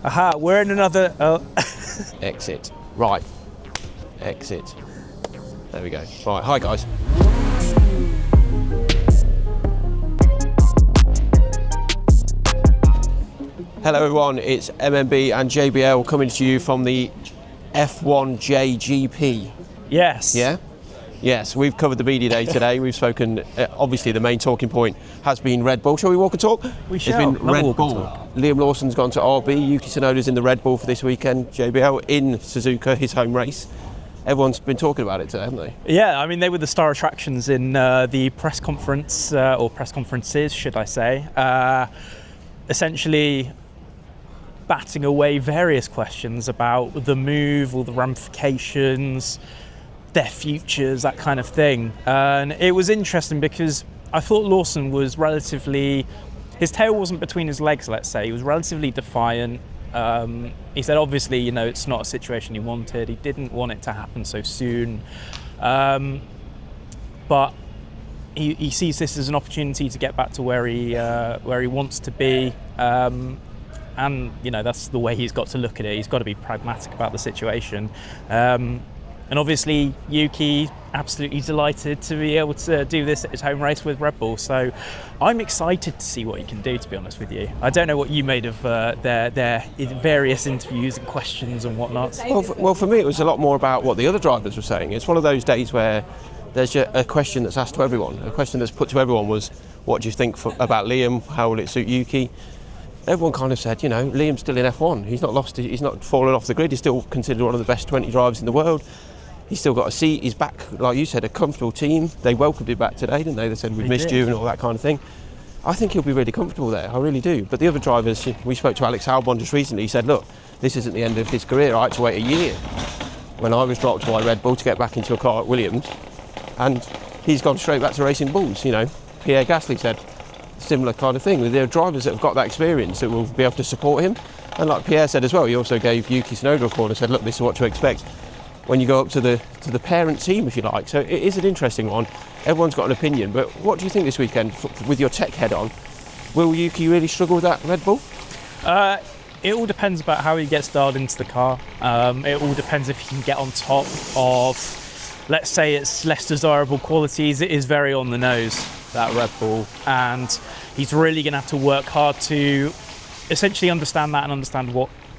Aha, we're in another... Exit. Right. Exit. There we go. Right, hi guys. Hello everyone, it's MMB and JBL coming to you from the F1 JGP. Yes. Yeah? Yes, we've covered the media day today. We've spoken, obviously the main talking point has been Red Bull. Shall we walk and talk? We shall. It's been Red Bull. Liam Lawson's gone to RB, Yuki Tsunoda's in the Red Bull for this weekend, JBL in Suzuka, his home race. Everyone's been talking about it today, haven't they? Yeah, I mean, they were the star attractions in the press conference, or press conferences, should I say. Essentially batting away various questions about the move, all the ramifications, their futures, that kind of thing. And it was interesting because I thought Lawson was relatively, his tail wasn't between his legs, let's say. He was relatively defiant. He said, obviously, you know, it's not a situation he wanted. He didn't want it to happen so soon. But he sees this as an opportunity to get back to where he wants to be. And, you know, that's the way he's got to look at it. He's got to be pragmatic about the situation. And obviously, Yuki, absolutely delighted to be able to do this at his home race with Red Bull. So I'm excited to see what he can do, to be honest with you. I don't know what you made of their various interviews and questions and whatnot. Well, for me, it was a lot more about what the other drivers were saying. It's one of those days where there's a question that's asked to everyone. A question that's put to everyone was, what do you think about Liam? How will it suit Yuki? Everyone kind of said, you know, Liam's still in F1. He's not lost. He's not fallen off the grid. He's still considered one of the best 20 drivers in the world. He's still got a seat. He's back, like you said, a comfortable team. They welcomed him back today, didn't they? They said, we've missed you and all that kind of thing. I think he'll be really comfortable there. I really do. But the other drivers, we spoke to Alex Albon just recently. He said, look, this isn't the end of his career. I had to wait a year when I was dropped by Red Bull to get back into a car at Williams. And he's gone straight back to racing bulls. You know, Pierre Gasly said similar kind of thing. There are drivers that have got that experience that will be able to support him. And like Pierre said as well, he also gave Yuki Tsunoda a call and said, look, this is what to expect when you go up to the parent team, if you like. So it is an interesting one. Everyone's got an opinion, but what do you think this weekend, with your tech head on? Will Yuki really struggle with that Red Bull? It all depends about how he gets dialed into the car. It all depends if he can get on top of, let's say, its less desirable qualities. It is very on the nose, that Red Bull, and he's really going to have to work hard to essentially understand that and understand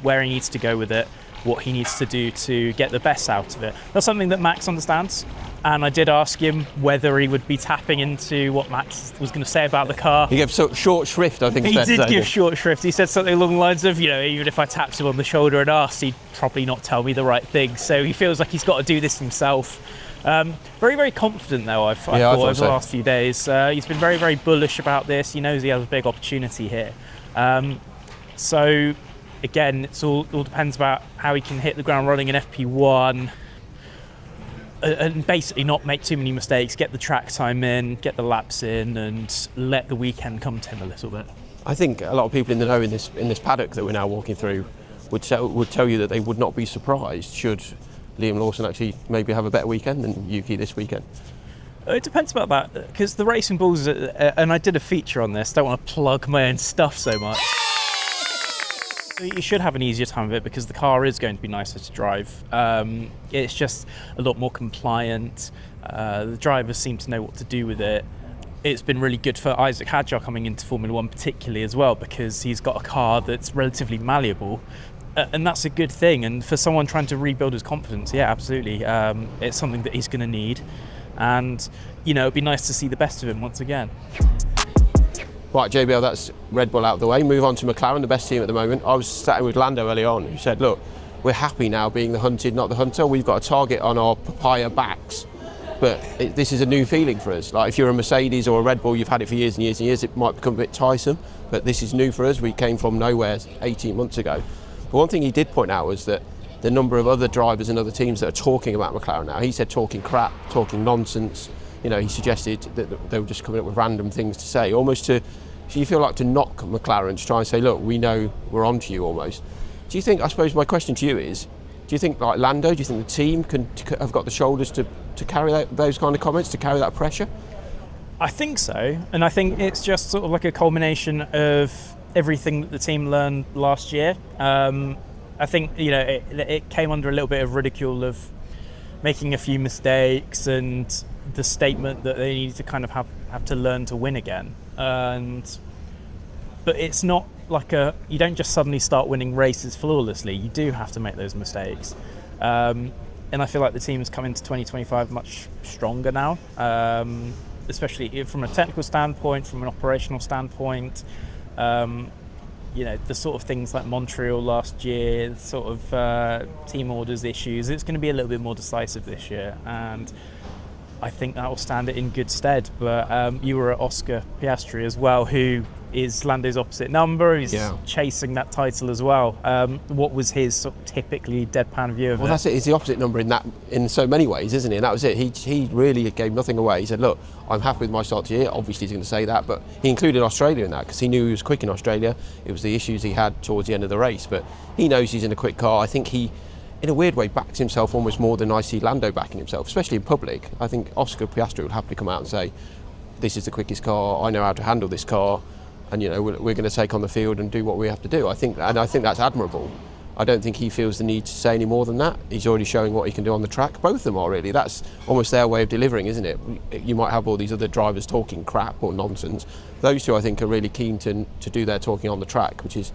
where he needs to go with it, what he needs to do to get the best out of it. That's something that Max understands, and I did ask him whether he would be tapping into what Max was going to say about the car. He gave short shrift, I think. He did give short shrift. He said something along the lines of, you know, even if I tapped him on the shoulder and asked, he'd probably not tell me the right thing. So he feels like he's got to do this himself. Very, very confident though, I thought over the last few days. He's been very, very bullish about this. He knows he has a big opportunity here. So again, it all depends about how he can hit the ground running in FP1 and basically not make too many mistakes, get the track time in, get the laps in, and let the weekend come to him a little bit. I think a lot of people in the know in this paddock that we're now walking through would tell you that they would not be surprised should Liam Lawson actually maybe have a better weekend than Yuki this weekend. It depends about that, because the Racing Bulls, and I did a feature on this, don't want to plug my own stuff so much. You should have an easier time of it because the car is going to be nicer to drive. It's just a lot more compliant. The drivers seem to know what to do with it. It's been really good for Isaac Hadjar coming into Formula One particularly as well, because he's got a car that's relatively malleable. And that's a good thing. And for someone trying to rebuild his confidence, yeah, absolutely. It's something that he's going to need. And, you know, it'd be nice to see the best of him once again. Right, JBL, that's Red Bull out of the way. Move on to McLaren, the best team at the moment. I was sat with Lando early on, who said, look, we're happy now being the hunted, not the hunter. We've got a target on our papaya backs. But this is a new feeling for us. Like if you're a Mercedes or a Red Bull, you've had it for years and years and years, it might become a bit tiresome. But this is new for us. We came from nowhere 18 months ago. But one thing he did point out was that the number of other drivers and other teams that are talking about McLaren now, he said talking crap, talking nonsense. You know, he suggested that they were just coming up with random things to say, almost to, so you feel like to knock McLaren, to try and say, look, we know we're on to you almost. Do you think, I suppose my question to you is, do you think like Lando, do you think the team have got the shoulders to carry those kind of comments, to carry that pressure? I think so, and I think it's just sort of like a culmination of everything that the team learned last year. I think it came under a little bit of ridicule of making a few mistakes and the statement that they needed to kind of have to learn to win again. But it's not like you don't just suddenly start winning races flawlessly. You do have to make those mistakes. And I feel like the team's come into 2025 much stronger now, especially from a technical standpoint, from an operational standpoint. The sort of things like Montreal last year, the sort of team orders issues, it's going to be a little bit more decisive this year. And I think that will stand it in good stead. But you were at Oscar Piastri as well, who is Lando's opposite number. He's chasing that title as well. What was his sort of typically deadpan view of it? Well, that's it. He's the opposite number in so many ways, isn't he? And that was it. He really gave nothing away. He said, look, I'm happy with my start to the year. Obviously, he's going to say that, but he included Australia in that because he knew he was quick in Australia. It was the issues he had towards the end of the race, but he knows he's in a quick car. I think he, in a weird way, backs himself almost more than I see Lando backing himself, especially in public. I think Oscar Piastri would happily come out and say, this is the quickest car, I know how to handle this car, and we're going to take on the field and do what we have to do. I think that's admirable. I don't think he feels the need to say any more than that. He's already showing what he can do on the track. Both of them are really. That's almost their way of delivering, isn't it? You might have all these other drivers talking crap or nonsense. Those two, I think, are really keen to do their talking on the track, which is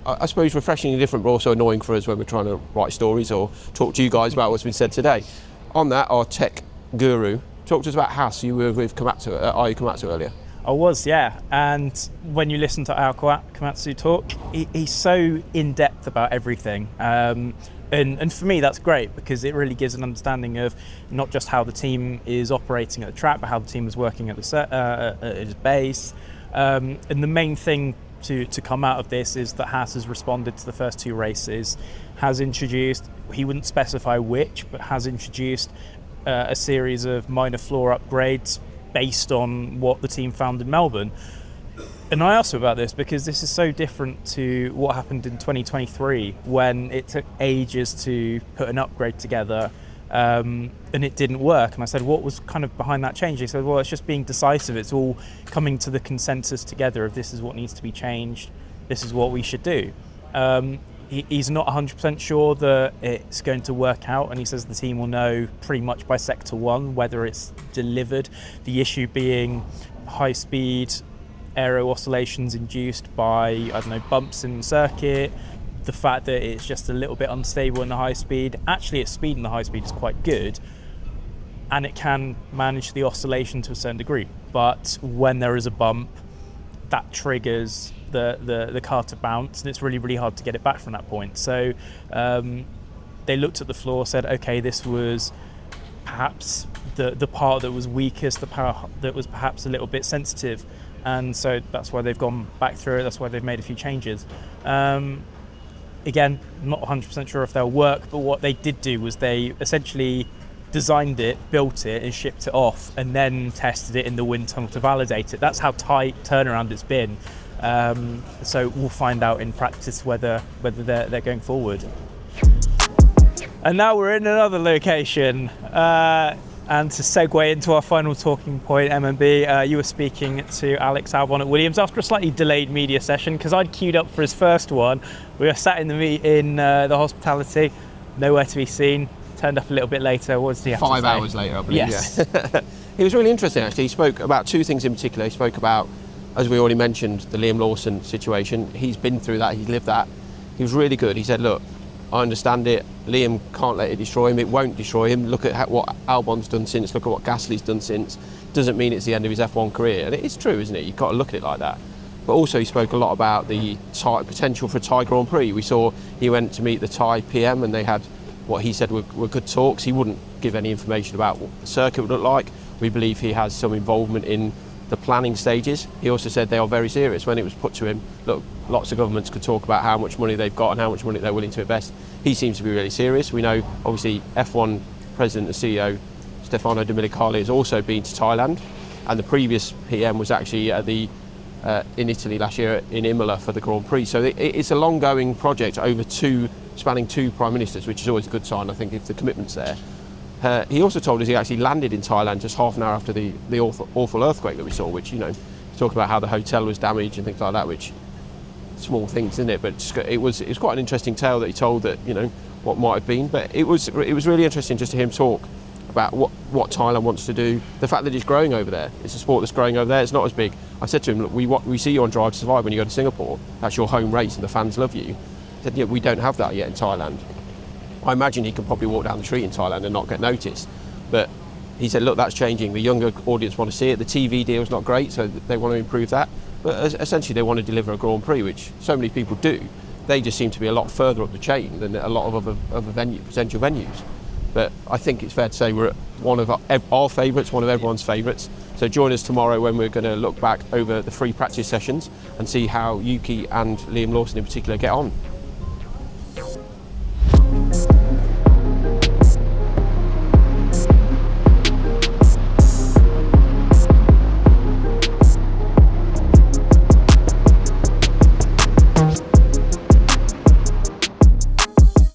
I suppose refreshingly different, but also annoying for us when we're trying to write stories or talk to you guys about what's been said today. On that, our tech guru, talk to us about Haas. You were with Ayu Komatsu earlier. I was, yeah. And when you listen to Ayu Komatsu talk, he's so in-depth about everything. And for me, that's great because it really gives an understanding of not just how the team is operating at the track, but how the team is working at at its base. And the main thing to come out of this is that Haas has responded to the first two races, has introduced, he wouldn't specify which, but has introduced a series of minor floor upgrades based on what the team found in Melbourne. And I asked him about this because this is so different to what happened in 2023 when it took ages to put an upgrade together and it didn't work. And I said, what was kind of behind that change? He said, well, it's just being decisive. It's all coming to the consensus together of this is what needs to be changed. This is what we should do. He's not 100% sure that it's going to work out, and he says the team will know pretty much by sector one whether it's delivered. The issue being high-speed aero oscillations induced by, bumps in the circuit, the fact that it's just a little bit unstable in the high speed. Actually, its speed in the high speed is quite good, and it can manage the oscillation to a certain degree. But when there is a bump, that triggers the car to bounce, and it's really, really hard to get it back from that point. So they looked at the floor, said, okay, this was perhaps the part that was weakest, the part that was perhaps a little bit sensitive, and so that's why they've gone back through it. That's why they've made a few changes. Again, not 100% sure if they'll work, but what they did do was they essentially designed it, built it, and shipped it off, and then tested it in the wind tunnel to validate it. That's how tight turnaround it's been. So we'll find out in practice whether they're going forward. And now we're in another location. And to segue into our final talking point, MMB, you were speaking to Alex Albon at Williams after a slightly delayed media session because I'd queued up for his first one. We were sat in the hospitality, nowhere to be seen. Turned up a little bit later. What did he have to say? 5 hours later, I believe. Yes. Yeah. He was really interesting, actually. He spoke about two things in particular. He spoke about, as we already mentioned, the Liam Lawson situation. He's been through that. He's lived that. He was really good. He said, look, I understand it. Liam can't let it destroy him. It won't destroy him. Look at what Albon's done since. Look at what Gasly's done since. Doesn't mean it's the end of his F1 career. And it is true, isn't it? You've got to look at it like that. But also he spoke a lot about the potential for a Thai Grand Prix. We saw he went to meet the Thai PM and they had what he said were good talks. He wouldn't give any information about what the circuit would look like. We believe he has some involvement in the planning stages. He also said they are very serious. When it was put to him, look, lots of governments could talk about how much money they've got and how much money they're willing to invest. He seems to be really serious. We know, obviously, F1 President and CEO Stefano Domenicali has also been to Thailand, and the previous PM was actually at in Italy last year in Imola for the Grand Prix. So it's a long-going project spanning two prime ministers, which is always a good sign, I think, if the commitment's there. He also told us he actually landed in Thailand just half an hour after the awful earthquake that we saw, which, talked about how the hotel was damaged and things like that, which small things, isn't it? But it was quite an interesting tale that he told, that, you know, what might have been. But it was really interesting just to hear him talk about what Thailand wants to do. The fact that it's growing over there. It's a sport that's growing over there. It's not as big. I said to him, look, we see you on Drive to Survive when you go to Singapore. That's your home race and the fans love you. He said, yeah, we don't have that yet in Thailand. I imagine he could probably walk down the street in Thailand and not get noticed. But he said, look, that's changing. The younger audience want to see it. The TV deal's not great, so they want to improve that. But essentially they want to deliver a Grand Prix, which so many people do. They just seem to be a lot further up the chain than a lot of other potential venues. But I think it's fair to say we're at one of our favourites, one of everyone's favourites. So join us tomorrow when we're going to look back over the free practice sessions and see how Yuki and Liam Lawson in particular get on.